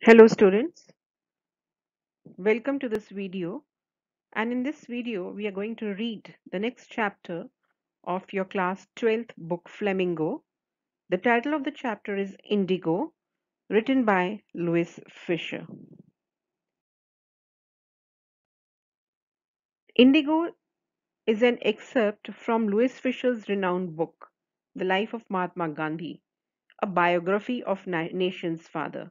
Hello students, welcome to this video, and in this video we are going to read the next chapter of your class 12th book Flamingo. The title of the chapter is Indigo, written by Louis Fischer. Indigo is an excerpt from Louis Fischer's renowned book, The Life of Mahatma Gandhi, a biography of nation's father.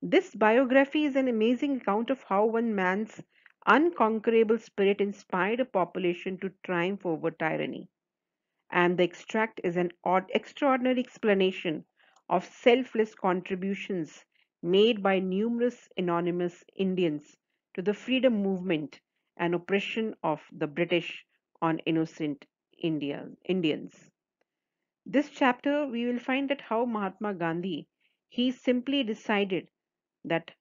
This biography is an amazing account of how one man's unconquerable spirit inspired a population to triumph over tyranny. And the extract is an extraordinary explanation of selfless contributions made by numerous anonymous Indians to the freedom movement and oppression of the British on innocent Indians. This chapter we will find that how Mahatma Gandhi he simply decided that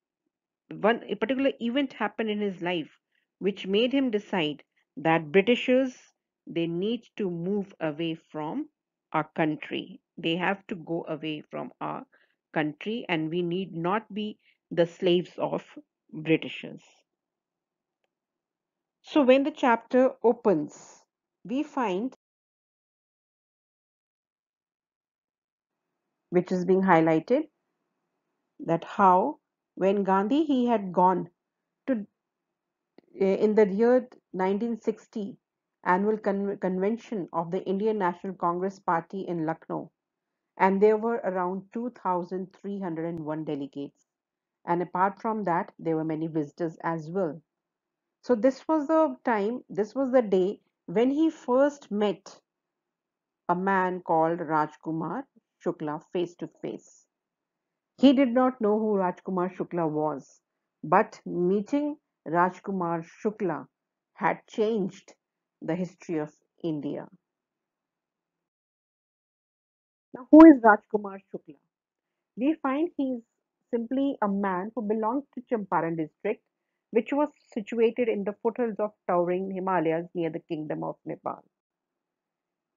a particular event happened in his life which made him decide that Britishers they need to move away from our country. They have to go away from our country and we need not be the slaves of Britishers. So when the chapter opens, we find which is being highlighted that how when Gandhi he had gone to in the year 1960 annual convention of the Indian National Congress Party in Lucknow, and there were around 2,301 delegates. And apart from that, there were many visitors as well. So this was the time, this was the day when he first met a man called Rajkumar Shukla face to face. He did not know who Rajkumar Shukla was, but meeting Rajkumar Shukla had changed the history of India. Now, who is Rajkumar Shukla? We find he is simply a man who belonged to Champaran district, which was situated in the foothills of towering Himalayas near the Kingdom of Nepal.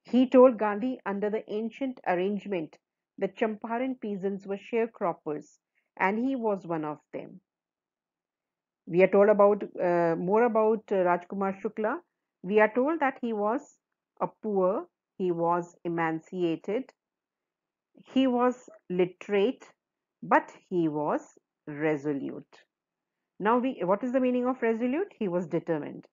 He told Gandhi under the ancient arrangement that Champaran peasants were sharecroppers, and he was one of them. We are told about more about Rajkumar Shukla. We are told that he was a poor, he was emancipated, he was literate, but he was resolute. Now, what is the meaning of resolute? He was determined.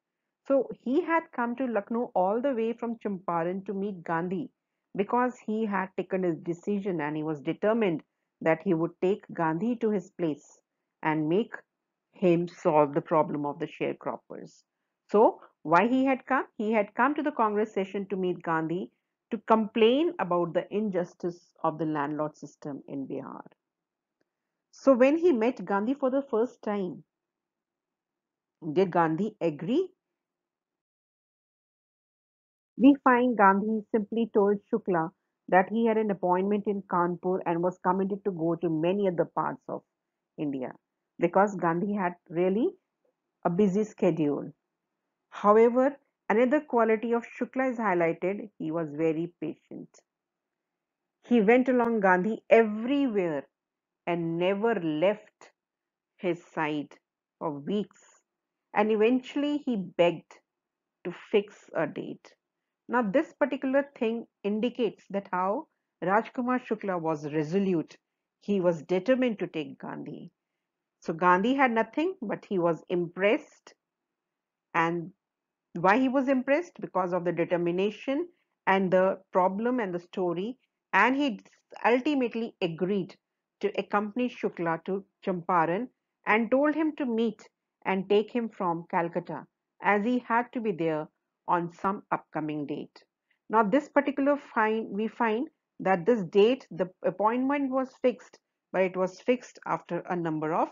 So he had come to Lucknow all the way from Champaran to meet Gandhi because he had taken his decision and he was determined that he would take Gandhi to his place and make him solve the problem of the sharecroppers. So why he had come? He had come to the Congress session to meet Gandhi to complain about the injustice of the landlord system in Bihar. So when he met Gandhi for the first time, did Gandhi agree? We find Gandhi simply told Shukla that he had an appointment in Kanpur and was committed to go to many other parts of India because Gandhi had really a busy schedule. However, another quality of Shukla is highlighted. He was very patient. He went along Gandhi everywhere and never left his side for weeks. And eventually he begged to fix a date. Now, this particular thing indicates that how Rajkumar Shukla was resolute. He was determined to take Gandhi. So Gandhi had nothing, but he was impressed. And why he was impressed? Because of the determination and the problem and the story. And he ultimately agreed to accompany Shukla to Champaran and told him to meet and take him from Calcutta as he had to be there on some upcoming date. Now, this particular we find that this date, the appointment was fixed, but it was fixed after a number of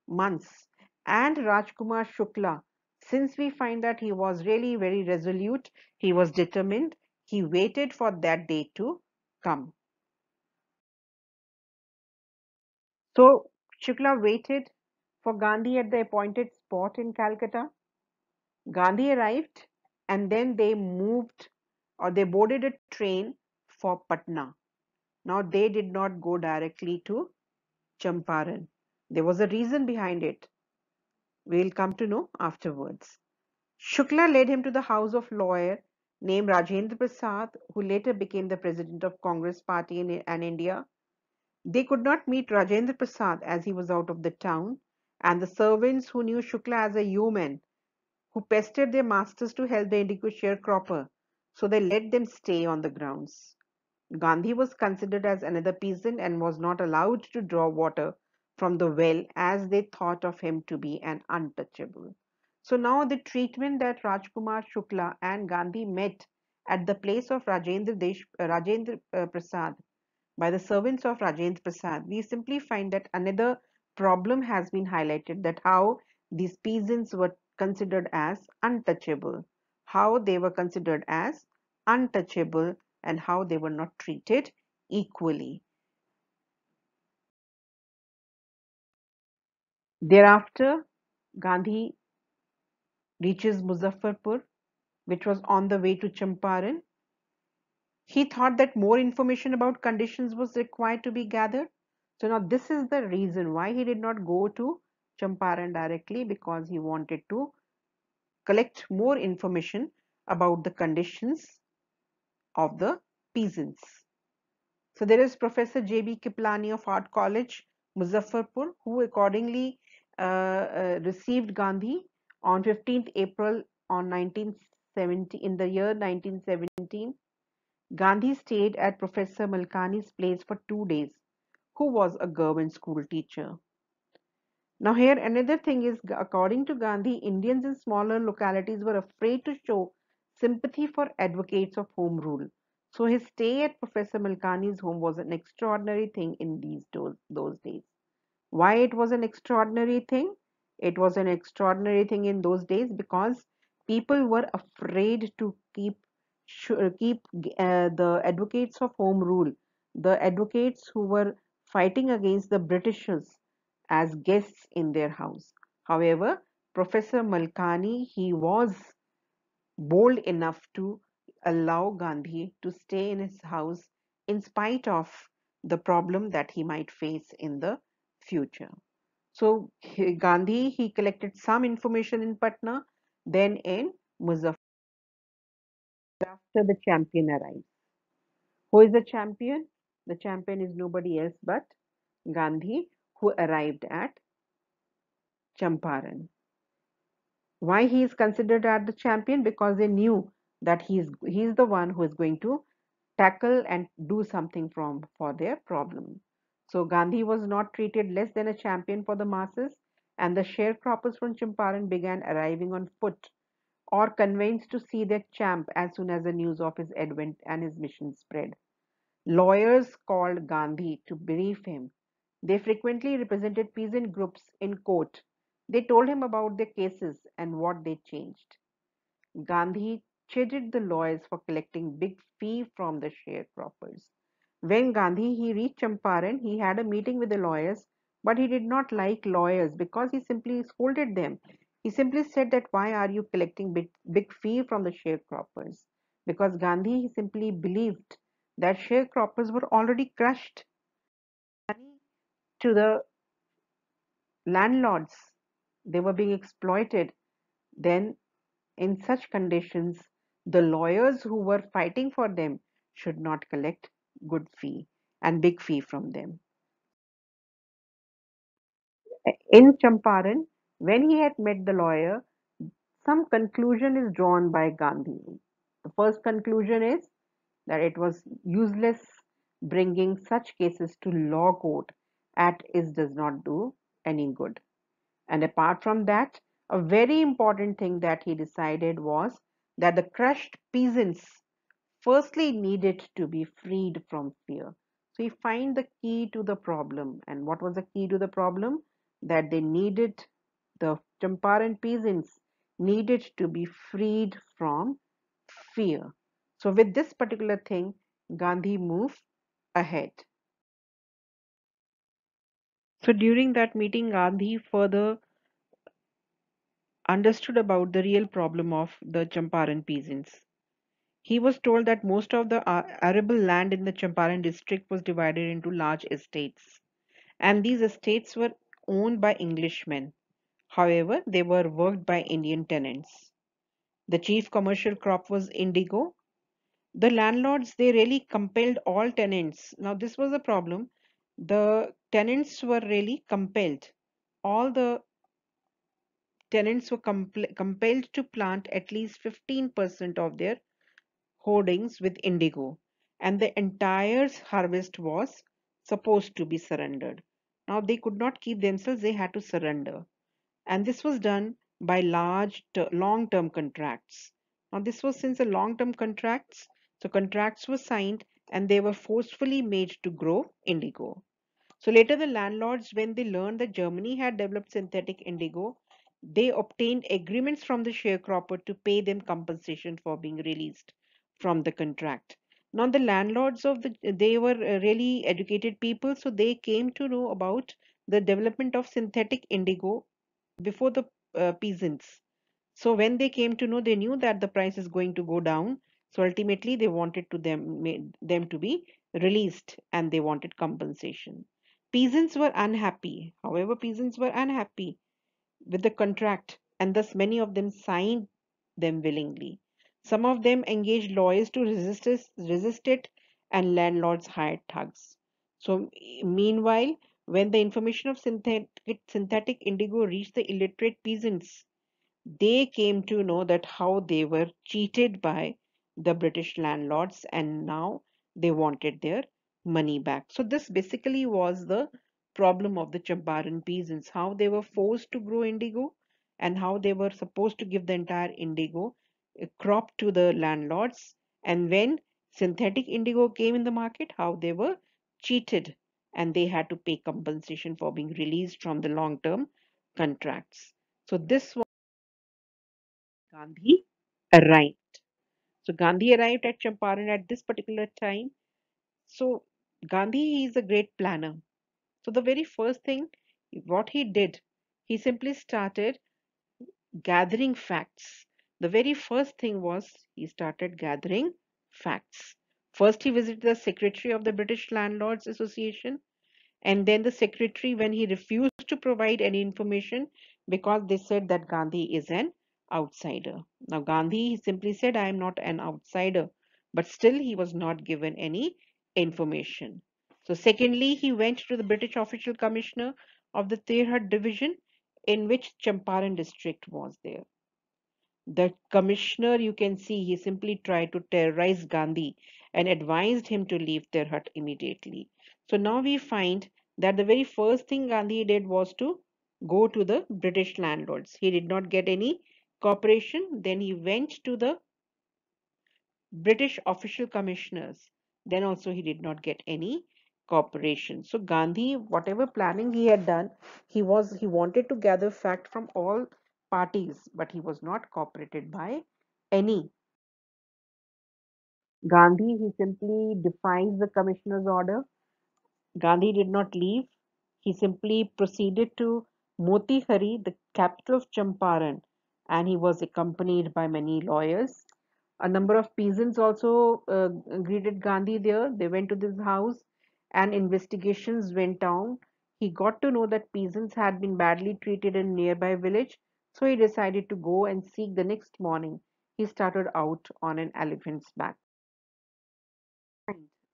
months. And Rajkumar Shukla, since we find that he was really very resolute, he was determined, he waited for that day to come. So Shukla waited for Gandhi at the appointed spot in Calcutta. Gandhi arrived and then they moved or they boarded a train for Patna. Now they did not go directly to Champaran. There was a reason behind it. We'll come to know afterwards. Shukla led him to the house of lawyer named Rajendra Prasad, who later became the president of Congress Party in India. They could not meet Rajendra Prasad as he was out of the town, and the servants who knew Shukla as a yeoman who pestered their masters to help the Indigo sharecropper, so they let them stay on the grounds. Gandhi was considered as another peasant and was not allowed to draw water from the well as they thought of him to be an untouchable. So now the treatment that Rajkumar Shukla and Gandhi met at the place of Rajendra Prasad by the servants of Rajendra Prasad, we simply find that another problem has been highlighted, that how these peasants were considered as untouchable, how they were considered as untouchable, and how they were not treated equally. Thereafter, Gandhi reaches Muzaffarpur, which was on the way to Champaran. He thought that more information about conditions was required to be gathered. So now this is the reason why he did not go to Champaran directly, because he wanted to collect more information about the conditions of the peasants. So there is Professor J.B. Kiplani of Art College, Muzaffarpur, who accordingly received Gandhi on 15th April on 1970, in the year 1917. Gandhi stayed at Professor Malkani's place for 2 days, who was a government school teacher. Now, here another thing is, according to Gandhi, Indians in smaller localities were afraid to show sympathy for advocates of home rule. So, his stay at Professor Malkani's home was an extraordinary thing in those days. Why it was an extraordinary thing? It was an extraordinary thing in those days because people were afraid to keep the advocates of home rule, the advocates who were fighting against the Britishers, as guests in their house. However, Professor Malkani, he was bold enough to allow Gandhi to stay in his house in spite of the problem that he might face in the future. So Gandhi, he collected some information in Patna, then in Muzaffarpur. After the champion arrives. Who is the champion? The champion is nobody else but Gandhi, who arrived at Champaran. Why he is considered as the champion? Because they knew that he's the one who is going to tackle and do something for their problem. So Gandhi was not treated less than a champion for the masses, and the sharecroppers from Champaran began arriving on foot or conveyanced to see their champ as soon as the news of his advent and his mission spread. Lawyers called Gandhi to brief him. They frequently represented peasant groups in court. They told him about their cases and what they changed. Gandhi chided the lawyers for collecting big fee from the sharecroppers. When Gandhi he reached Champaran, he had a meeting with the lawyers, but he did not like lawyers because he simply scolded them. He simply said that why are you collecting big fee from the sharecroppers? Because Gandhi he simply believed that sharecroppers were already crushed. Money to the landlords, they were being exploited. Then in such conditions, the lawyers who were fighting for them should not collect good fee and big fee from them. In Champaran, when he had met the lawyer, some conclusion is drawn by Gandhi. The first conclusion is that it was useless bringing such cases to law court, as it does not do any good. And apart from that, a very important thing that he decided was that the crushed peasants firstly needed to be freed from fear. So he find the key to the problem. And what was the key to the problem? That they needed, the Champaran peasants needed to be freed from fear. So with this particular thing, Gandhi moved ahead. So during that meeting, Gandhi further understood about the real problem of the Champaran peasants. He was told that most of the arable land in the Champaran district was divided into large estates, and these estates were owned by Englishmen. However, they were worked by Indian tenants. The chief commercial crop was indigo. The landlords, they really compelled all tenants. Now, this was a problem. The tenants were really compelled. All the tenants were compelled to plant at least 15% of their hoardings with indigo, and the entire harvest was supposed to be surrendered. Now, they could not keep themselves, they had to surrender. And this was done by long term contracts. Now, this was since the long term contracts, so contracts were signed and they were forcefully made to grow indigo. So later, the landlords, when they learned that Germany had developed synthetic indigo, they obtained agreements from the sharecropper to pay them compensation for being released from the contract. Now, the landlords they were really educated people, so they came to know about the development of synthetic indigo before the peasants. So when they came to know, they knew that the price is going to go down. So ultimately, they wanted to them to be released, and they wanted compensation. Peasants were unhappy. However, peasants were unhappy with the contract, and thus many of them signed them willingly. Some of them engaged lawyers to resist it, and landlords hired thugs. So, meanwhile, when the information of synthetic indigo reached the illiterate peasants, they came to know that how they were cheated by the British landlords, and now they wanted their money back. So this basically was the problem of the Champaran peasants, how they were forced to grow indigo and how they were supposed to give the entire indigo crop to the landlords. And when synthetic indigo came in the market, how they were cheated and they had to pay compensation for being released from the long-term contracts. So this Gandhi arrived. So Gandhi arrived at Champaran at this particular time. So Gandhi is a great planner. So the very first thing, what he did, he simply started gathering facts. The very first thing was he started gathering facts. First, he visited the secretary of the British Landlords Association, and then the secretary, when he refused to provide any information because they said that Gandhi is an outsider. Now, Gandhi simply said, I am not an outsider, but still he was not given any information. So, secondly, he went to the British official commissioner of the Tirhat division, in which Champaran district was there. The commissioner, you can see, he simply tried to terrorize Gandhi and advised him to leave their hut immediately. So now we find that the very first thing Gandhi did was to go to the British landlords. He did not get any cooperation. Then he went to the British official commissioners. Then also he did not get any cooperation. So Gandhi, whatever planning he had done, he wanted to gather fact from all parties, but he was not cooperated by any. Gandhi, he simply defies the commissioner's order. Gandhi did not leave. He simply proceeded to Motihari, the capital of Champaran, and he was accompanied by many lawyers. A number of peasants also greeted Gandhi there. They went to this house and investigations went on. He got to know that peasants had been badly treated in a nearby village, so he decided to go and seek. The next morning. He started out on an elephant's back.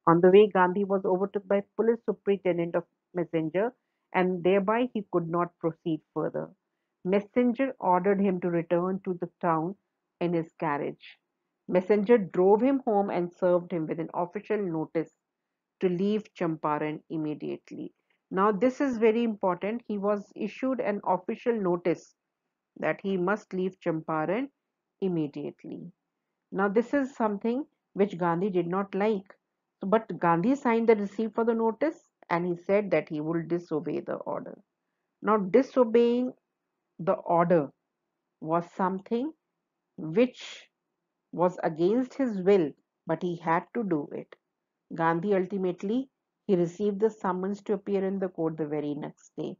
On the way, Gandhi was overtook by police superintendent of Messenger, and thereby he could not proceed further. Messenger ordered him to return to the town in his carriage. Messenger drove him home and served him with an official notice to leave Champaran immediately. Now, this is very important. He was issued an official notice that he must leave Champaran immediately. Now, this is something which Gandhi did not like. But Gandhi signed the receipt for the notice and he said that he would disobey the order. Now, disobeying the order was something which was against his will, but he had to do it. Gandhi ultimately he received the summons to appear in the court the very next day.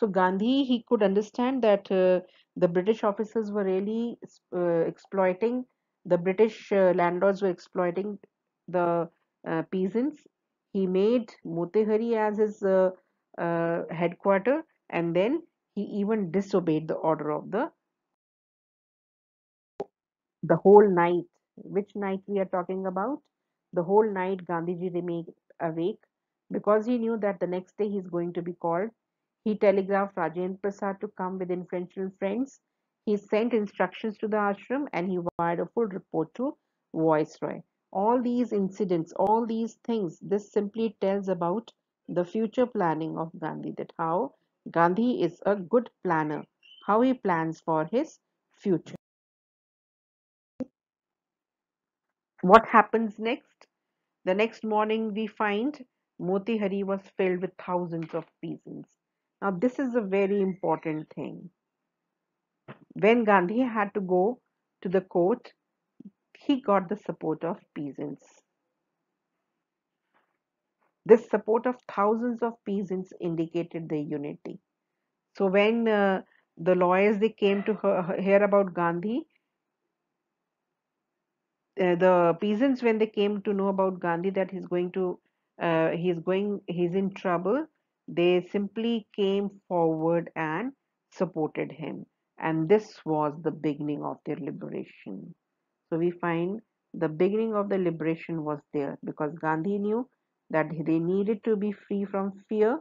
So Gandhi he could understand that the British officers were really exploiting the British landlords were exploiting the peasants. He made Motihari as his headquarter, and then he even disobeyed the order of the whole night. Which night we are talking about? The whole night Gandhiji remained awake because he knew that the next day he is going to be called. He telegraphed Rajendra Prasad to come with influential friends. He sent instructions to the ashram and he wired a full report to Viceroy. All these incidents, all these things, this simply tells about the future planning of Gandhi, that how Gandhi is a good planner, how he plans for his future. What happens next? The next morning, we find Motihari was filled with thousands of peasants. Now, this is a very important thing. When Gandhi had to go to the court, he got the support of peasants. This support of thousands of peasants indicated their unity. So when the lawyers they came to hear about Gandhi, the peasants when they came to know about Gandhi that he's in trouble, they simply came forward and supported him, and this was the beginning of their liberation. So we find the beginning of the liberation was there because Gandhi knew that they needed to be free from fear.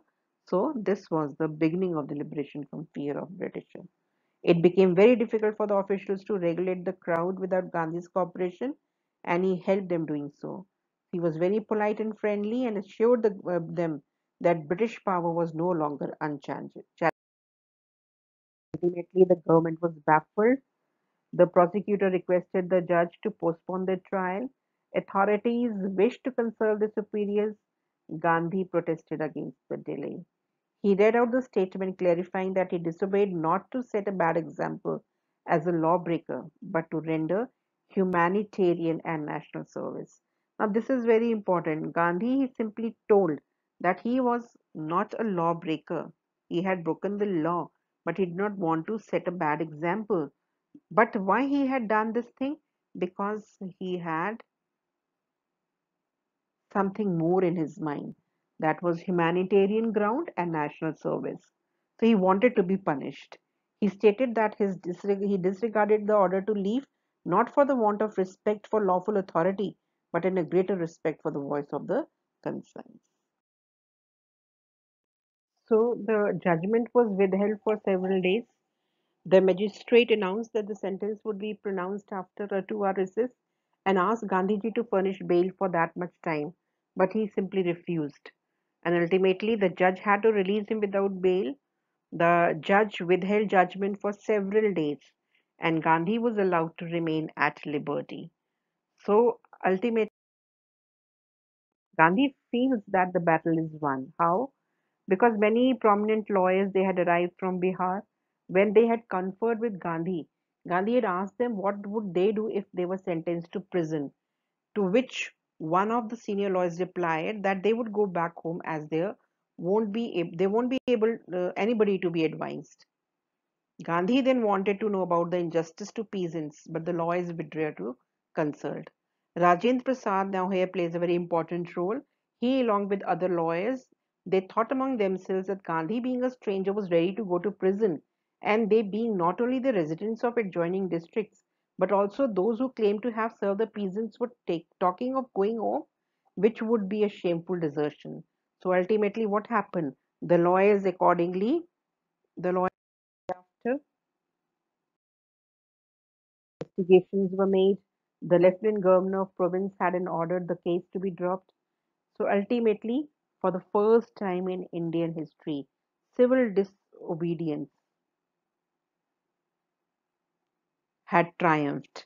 So this was the beginning of the liberation from fear of British. It became very difficult for the officials to regulate the crowd without Gandhi's cooperation, and he helped them doing so. He was very polite and friendly and assured them that British power was no longer unchallenged. Ultimately, the government was baffled. The prosecutor requested the judge to postpone the trial. Authorities wished to consult their superiors. Gandhi protested against the delay. He read out the statement clarifying that he disobeyed not to set a bad example as a lawbreaker, but to render humanitarian and national service. Now, this is very important. Gandhi simply told that he was not a lawbreaker. He had broken the law, but he did not want to set a bad example. But why he had done this thing? Because he had something more in his mind, that was humanitarian ground and national service. So he wanted to be punished. He stated that he disregarded the order to leave not for the want of respect for lawful authority, but in a greater respect for the voice of the conscience. So the judgment was withheld for several days. The magistrate announced that the sentence would be pronounced after a 2 hour recess and asked Gandhiji to furnish bail for that much time, but he simply refused. And ultimately, the judge had to release him without bail. The judge withheld judgment for several days, and Gandhi was allowed to remain at liberty. So ultimately, Gandhi feels that the battle is won. How? Because many prominent lawyers they had arrived from Bihar. When they had conferred with Gandhi, Gandhi had asked them what would they do if they were sentenced to prison. To which one of the senior lawyers replied that they would go back home as they won't be able anybody to be advised. Gandhi then wanted to know about the injustice to peasants, but the law is withdrew to consult. Rajendra Prasad now here plays a very important role. He, along with other lawyers, they thought among themselves that Gandhi, being a stranger, was ready to go to prison, and they being not only the residents of adjoining districts, but also those who claimed to have served the peasants were talking of going home, which would be a shameful desertion. So ultimately, what happened? The lawyers accordingly, the lawyers after investigations were made. The lieutenant governor of province had an ordered the case to be dropped. So ultimately, for the first time in Indian history, civil disobedience had triumphed.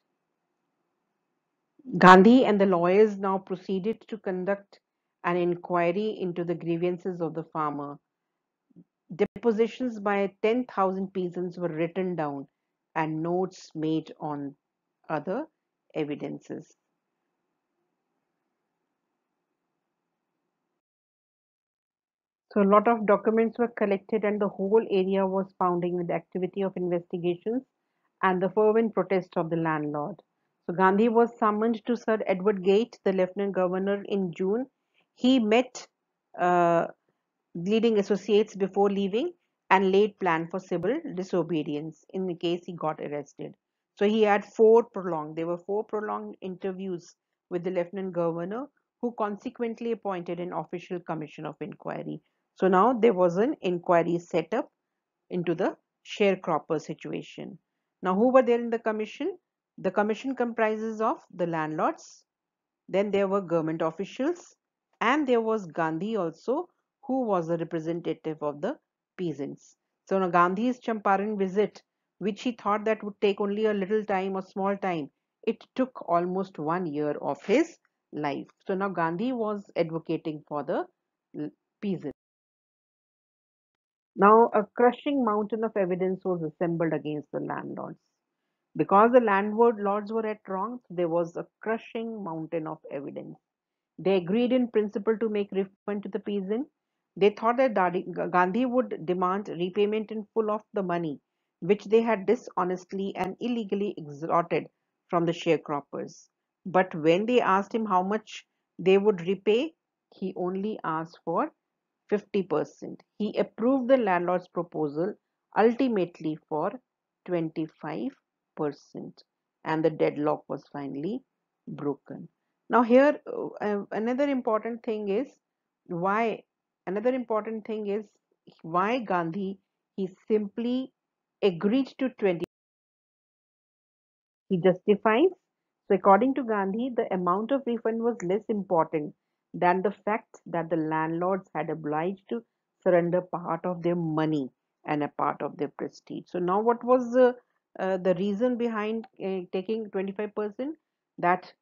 Gandhi and the lawyers now proceeded to conduct an inquiry into the grievances of the farmer. Depositions by 10,000 peasants were written down and notes made on other evidences. So a lot of documents were collected and the whole area was pounding with the activity of investigations and the fervent protest of the landlord. So Gandhi was summoned to Sir Edward Gate, the Lieutenant Governor, in June. He met uh, leading associates before leaving, and laid plan for civil disobedience in the case he got arrested. So he had there were four prolonged interviews with the lieutenant governor, who consequently appointed an official commission of inquiry. So now there was an inquiry set up into the sharecropper situation. Now, who were there in the commission? The commission comprises of the landlords, then there were government officials, and there was Gandhi also, who was the representative of the peasants. So now Gandhi's Champaran visit, which he thought that would take only a little time or small time, it took almost 1 year of his life. So now Gandhi was advocating for the peasants. Now a crushing mountain of evidence was assembled against the landlords. Because the landlord lords were at wrong, there was a crushing mountain of evidence. They agreed in principle to make refund to the peasant. They thought that Gandhi would demand repayment in full of the money which they had dishonestly and illegally extorted from the sharecroppers. But when they asked him how much they would repay, he only asked for 50%. He approved the landlord's proposal ultimately for 25%, and the deadlock was finally broken. Now, here another important thing is why another important thing is why Gandhi he simply agreed to 20. He justifies. So, according to Gandhi, the amount of refund was less important than the fact that the landlords had obliged to surrender part of their money and a part of their prestige. So, now what was the reason behind taking 25%? That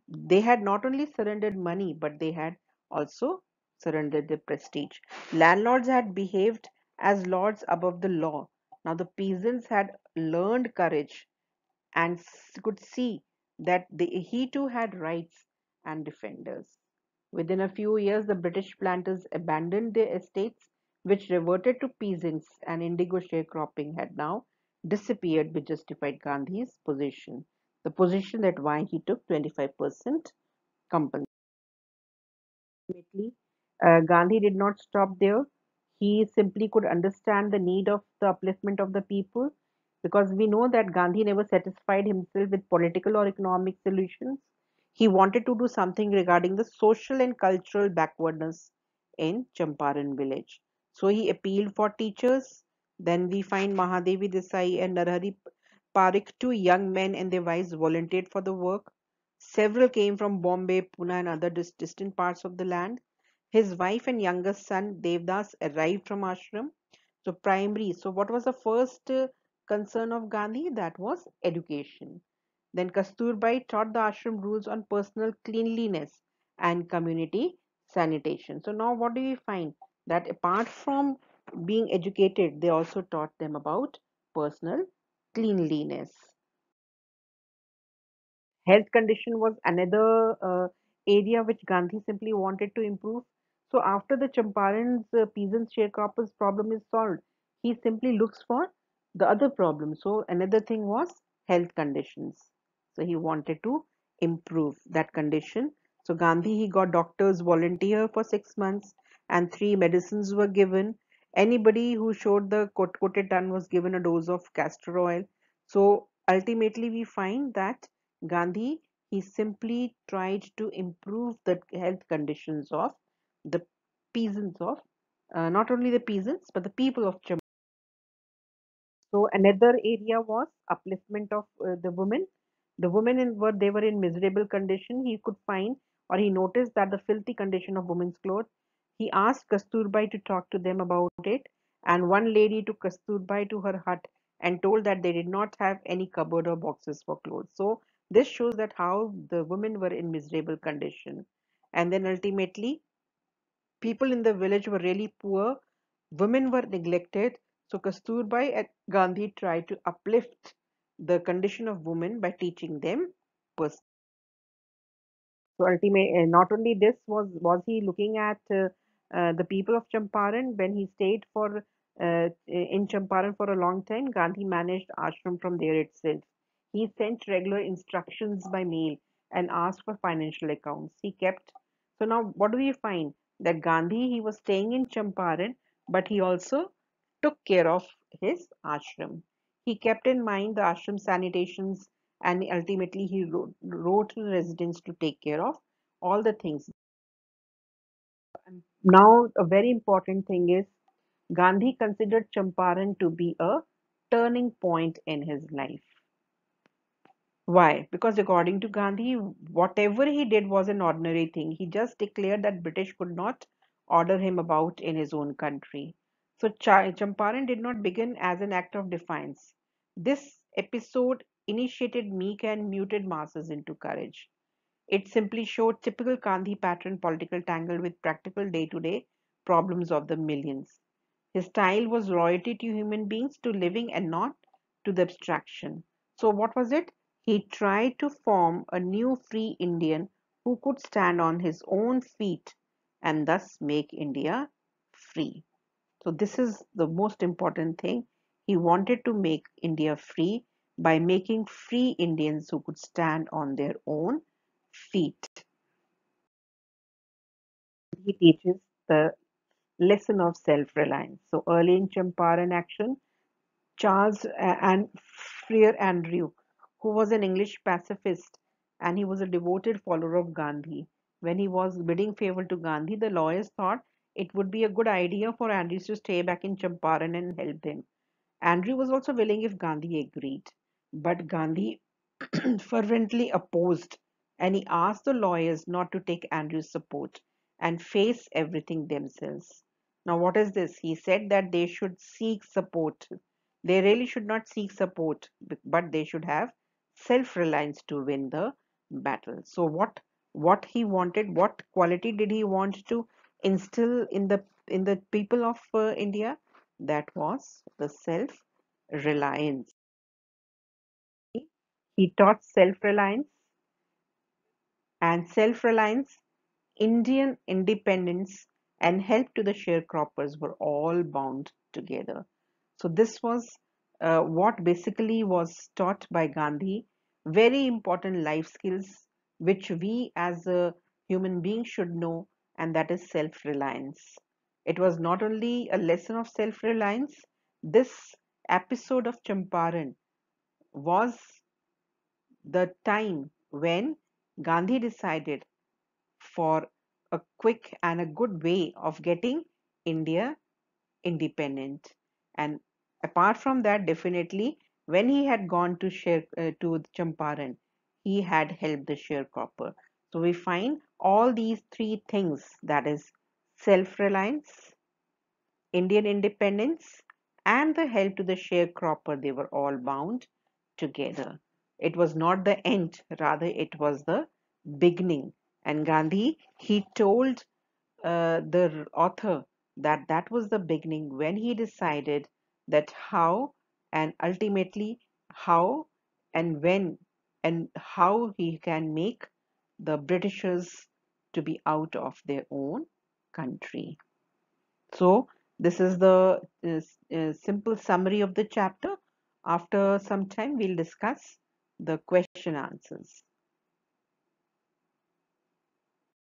they had not only surrendered money, but they had also surrendered their prestige. Landlords had behaved as lords above the law. Now, the peasants had learned courage and could see that he too had rights and defenders. Within a few years, the British planters abandoned their estates, which reverted to peasants, and indigo sharecropping had now disappeared, which justified Gandhi's position. The position that why he took 25% compensation. Ultimately, Gandhi did not stop there. He simply could understand the need of the upliftment of the people, because we know that Gandhi never satisfied himself with political or economic solutions. He wanted to do something regarding the social and cultural backwardness in Champaran village. So he appealed for teachers. Then we find Mahadevi Desai and Narhari Parikh, two young men and their wives, volunteered for the work. Several came from Bombay, Pune, and other distant parts of the land. His wife and youngest son Devdas arrived from ashram. So primary. So what was the first concern of Gandhi? That was education. Then Kasturbai taught the ashram rules on personal cleanliness and community sanitation. So now what do we find? That apart from being educated, they also taught them about personal cleanliness. Health condition was another area which Gandhi simply wanted to improve. So after the Champaran's peasant sharecroppers problem is solved, he simply looks for the other problem. So another thing was health conditions. So he wanted to improve that condition. So Gandhi he got doctors volunteer for 6 months, and three medicines were given. Anybody who showed the coated tongue was given a dose of castor oil. So ultimately we find that Gandhi, he simply tried to improve the health conditions of the peasants of, not only the peasants, but the people of Jammu. So another area was upliftment of the women. The women they were in miserable condition. He could find, or he noticed that the filthy condition of women's clothes. He asked Kasturbai to talk to them about it, and one lady took Kasturbai to her hut and told that they did not have any cupboard or boxes for clothes. So this shows that how the women were in miserable condition. And then ultimately people in the village were really poor, women were neglected. So Kasturbai and Gandhi tried to uplift the condition of women by teaching them personally. So ultimately, not only this was he looking at the people of Champaran when he stayed for in Champaran for a long time. Gandhi managed ashram from there itself. He sent regular instructions by mail and asked for financial accounts. He kept. So now, what do we find? That Gandhi he was staying in Champaran, but he also took care of his ashram. He kept in mind the ashram sanitations, and ultimately he wrote to the residents to take care of all the things. Now, a very important thing is Gandhi considered Champaran to be a turning point in his life. Why? Because according to Gandhi, whatever he did was an ordinary thing. He just declared that British could not order him about in his own country. So Champaran did not begin as an act of defiance. This episode initiated meek and muted masses into courage. It simply showed typical Gandhi pattern political tangle with practical day-to-day problems of the millions. His style was loyalty to human beings, to living and not to the abstraction. So what was it? He tried to form a new free Indian who could stand on his own feet and thus make India free. So this is the most important thing. He wanted to make India free by making free Indians who could stand on their own feet. He teaches the lesson of self-reliance. So early in Champaran action, Charles and Freer Andrew, who was an English pacifist and he was a devoted follower of Gandhi. When he was bidding favor to Gandhi, the lawyers thought it would be a good idea for Andrews to stay back in Champaran and help them. Andrew was also willing if Gandhi agreed, but Gandhi fervently opposed, and he asked the lawyers not to take Andrew's support and face everything themselves. Now, what is this? He said that they should seek support. They really should not seek support, but they should have self-reliance to win the battle. So, what he wanted, what quality did he want to instill in the people of India? That was the self-reliance. He taught self-reliance, and self-reliance, Indian independence, and help to the sharecroppers were all bound together. So this was what basically was taught by Gandhi. Very important life skills which we as a human being should know, and that is self-reliance. It was not only a lesson of self-reliance. This episode of Champaran was the time when Gandhi decided for a quick and a good way of getting India independent. And apart from that, definitely, when he had gone to to Champaran, he had helped the sharecropper. So we find all these three things, that is self-reliance, Indian independence, and the help to the sharecropper, they were all bound together. It was not the end, rather, it was the beginning. And Gandhi, he told the author that that was the beginning when he decided that how and ultimately how and when and how he can make the Britishers to be out of their own country. So, this is the simple summary of the chapter. After some time, we'll discuss the question answers.